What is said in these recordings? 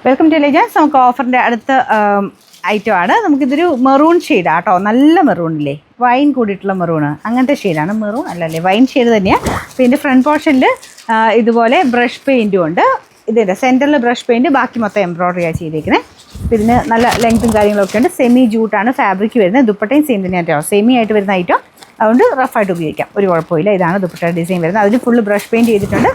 Welcome to legends. നമുക്ക് ഓഫറിൻ്റെ അടുത്ത item ആണ്. നമുക്കിതൊരു മെറൂൺ ഷെയ്ഡാണ് കേട്ടോ. നല്ല മെറൂണില്ലേ, വൈൻ കൂടിയിട്ടുള്ള മെറൂണ്, അങ്ങനത്തെ ഷെയ്ഡാണ്. മെറൂൺ അല്ലല്ലേ, വൈൻ ഷെയ്ഡ് തന്നെയാണ്. അപ്പോൾ ഇതിൻ്റെ ഫ്രണ്ട് പോർഷനിൽ ഇതുപോലെ ബ്രഷ് പെയിൻറ്റും ഉണ്ട്. ഇതിൻ്റെ സെൻറ്ററിൽ ബ്രഷ് പെയിൻറ്റ്, ബാക്കി മൊത്തം എംബ്രോയ്ഡറിയാണ് ചെയ്തേക്കുന്നത്. അപ്പോൾ ഇതിന് നല്ല ലെങ്ത്തും കാര്യങ്ങളൊക്കെ ഉണ്ട്. സെമി ജൂട്ടാണ് ഫാബ്രിക് വരുന്നത്. ദുപ്പട്ടയും സെയിം തന്നെയാണ് കേട്ടോ, സെമി ആയിട്ട് വരുന്ന ഐറ്റം. അതുകൊണ്ട് റഫായിട്ട് ഉപയോഗിക്കാം, ഒരു കുഴപ്പമില്ല. ഇതാണ് ദുപ്പട്ടയുടെ ഡിസൈൻ വരുന്നത്. അതിൽ ഫുള്ള് ബ്രഷ് പെയിൻറ്റ് ചെയ്തിട്ടുണ്ട്.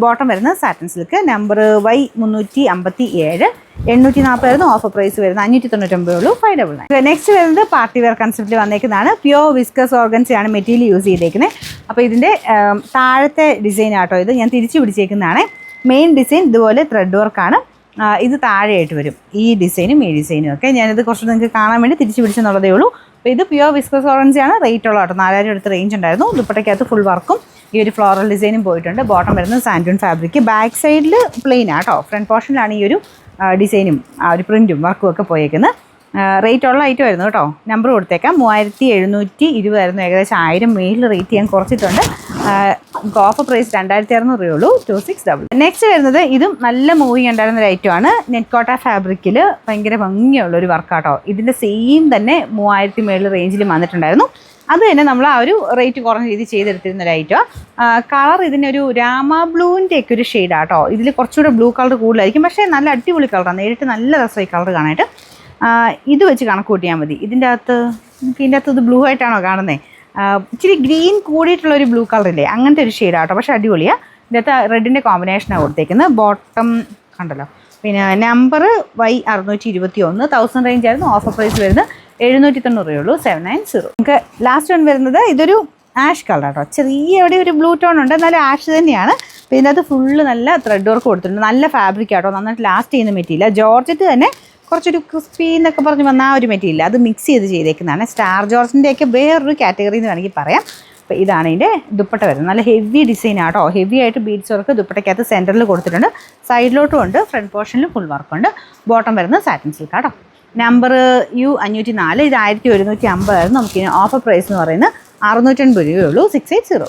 ബോട്ടം വരുന്നത് satin silk. Number Y357, 840 offer price വരുന്നത് 599 ഉള്ളൂ, 599. നെക്സ്റ്റ് വരുന്നത് പാർട്ടി വെയർ കൺസെപ്റ്റിൽ വന്നേക്കുന്നതാണ്. പ്യോർ വിസ്കസ് ഓർഗൻസിയാണ് മെറ്റീരിയൽ യൂസ് ചെയ്തേക്കുന്നത്. അപ്പോൾ ഇതിൻ്റെ താഴത്തെ ഡിസൈൻ ആട്ടോ ഇത്. ഞാൻ തിരിച്ചു പിടിച്ചേക്കുന്നതാണ്. മെയിൻ ഡിസൈൻ ഇതുപോലെ ത്രെഡ് വർക്കാണ്. ഇത് താഴെയായിട്ട് വരും, ഈ ഡിസൈനും ഈ ഡിസൈനും ഒക്കെ. ഞാനിത് കുറച്ച് നിങ്ങൾക്ക് കാണാൻ വേണ്ടി തിരിച്ചു പിടിച്ചെന്നുള്ളതേ ഉള്ളൂ. അപ്പോൾ ഇത് പ്യോർ വിസ്കസ് ഓറഞ്ചാണ്. റേറ്റ് ഉള്ള കേട്ടോ, 4000 അടുത്ത് റേഞ്ച് ഉണ്ടായിരുന്നു. ദുപ്പട്ടയ്ക്കകത്ത് ഫുൾ വർക്കും ഈ ഒരു ഫ്ലോറൽ ഡിസൈനും പോയിട്ടുണ്ട്. ബോട്ടം വരുന്നത് സാൻഡൂൺ ഫാബ്രിക്. ബാക്ക് സൈഡിൽ പ്ലെയിൻ ആട്ടോ, ഫ്രണ്ട് പോർഷനിലാണ് ഈ ഒരു ഡിസൈനും ആ ഒരു പ്രിൻറ്റും വർക്കും ഒക്കെ പോയേക്കുന്നത്. റേറ്റ് ഉള്ള ഐറ്റം ആയിരുന്നു കേട്ടോ. നമ്പർ കൊടുത്തേക്കാം. 3720 ആയിരുന്നു. ഏകദേശം 1000 മേളിൽ റേറ്റ് ചെയ്യാൻ കുറച്ചിട്ടുണ്ട്. ഓഫർ പ്രൈസ് 2600 ഉള്ളൂ, 2600. നെക്സ്റ്റ് വരുന്നത് ഇതും നല്ല മൂവിങ് ഉണ്ടായിരുന്ന ഒരു ഐറ്റമാണ്. നെറ്റ് കോട്ട ഫാബ്രിക്കിൽ ഭയങ്കര ഭംഗിയുള്ളൊരു വർക്കാട്ടോ. ഇതിൻ്റെ സെയിം തന്നെ 3000 മേളിൽ റേഞ്ചിൽ വന്നിട്ടുണ്ടായിരുന്നു. അത് തന്നെ നമ്മൾ ആ ഒരു റേറ്റ് കുറഞ്ഞ രീതിയിൽ ചെയ്തെടുത്തിരുന്ന ഒരു ഐറ്റം. കളർ ഇതിനൊരു രാമ ബ്ലൂവിൻ്റെ ഒക്കെ ഒരു ഷെയ്ഡാട്ടോ. ഇതിൽ കുറച്ചുകൂടെ ബ്ലൂ കളർ കൂടുതലായിരിക്കും, പക്ഷേ നല്ല അടിപൊളി കളറാണ്. നേരിട്ട് നല്ല രസമായി കളർ കാണാനായിട്ട്. ഇത് വെച്ച് കണക്ക് കൂട്ടിയാൽ മതി. ഇതിൻ്റെ അകത്ത് ഇത് ബ്ലൂ ആയിട്ടാണോ കാണുന്നത്? ഇച്ചിരി ഗ്രീൻ കൂടിയിട്ടുള്ളൊരു ബ്ലൂ കളറില്ലേ, അങ്ങനത്തെ ഒരു ഷെയ്ഡാട്ടോ. പക്ഷേ അടിപൊളിയാണ്. ഇതിൻ്റെ അകത്ത് റെഡിൻ്റെ കോമ്പിനേഷനാണ് കൊടുത്തേക്കുന്നത്. ബോട്ടം കണ്ടല്ലോ. പിന്നെ നമ്പർ Y621, 1000 റേഞ്ച് ആയിരുന്നു. ഓഫർ പ്രൈസ് വരുന്നത് 790 ഉള്ളൂ, 790. നമുക്ക് ലാസ്റ്റ് വൺ വരുന്നത് ഇതൊരു ആഷ് കളർ കേട്ടോ. ചെറിയ എവിടെ ഒരു ബ്ലൂ ടോൺ ഉണ്ട്, എന്നാലും ആഷ് തന്നെയാണ്. അപ്പോൾ ഇതിനകത്ത് ഫുള്ള് നല്ല ത്രെഡ് വർക്ക് കൊടുത്തിട്ടുണ്ട്. നല്ല ഫാബ്രിക് ആട്ടോ, നന്നായിട്ട് ലാസ്റ്റ് ചെയ്യുന്ന മെറ്റീരിയൽ. ജോർജറ്റ് തന്നെ കുറച്ചൊരു ക്രിസ്പി എന്നൊക്കെ പറഞ്ഞ് വന്ന ആ ഒരു മെറ്റീരിയൽ, അത് മിക്സ് ചെയ്തേക്കുന്നതാണ്. സ്റ്റാർ ജോർജിൻ്റെയൊക്കെ വേറൊരു കാറ്റഗറി എന്ന് വേണമെങ്കിൽ പറയാം. അപ്പോൾ ഇതാണ് ഇതിൻ്റെ ദുപ്പട്ട വരുന്നത്. നല്ല ഹെവി ഡിസൈൻ ആട്ടോ. ഹെവി ആയിട്ട് ബീഡ്സ് വർക്ക് ദുപ്പട്ടയ്ക്കകത്ത് സെൻറ്ററിൽ കൊടുത്തിട്ടുണ്ട്. സൈഡിലോട്ടും ഉണ്ട്, ഫ്രണ്ട് പോർഷനിലും ഫുൾ വർക്കുണ്ട്. ബോട്ടം വരുന്നത് സാറ്റിൻ സിൽക്ക് ആട്ടോ. നമ്പർ U504, ഇത് 1150 ആയിരുന്നു. നമുക്കിനി ഓഫർ പ്രൈസ് എന്ന് പറയുന്നത് 680 രൂപയേ ഉള്ളൂ, 680.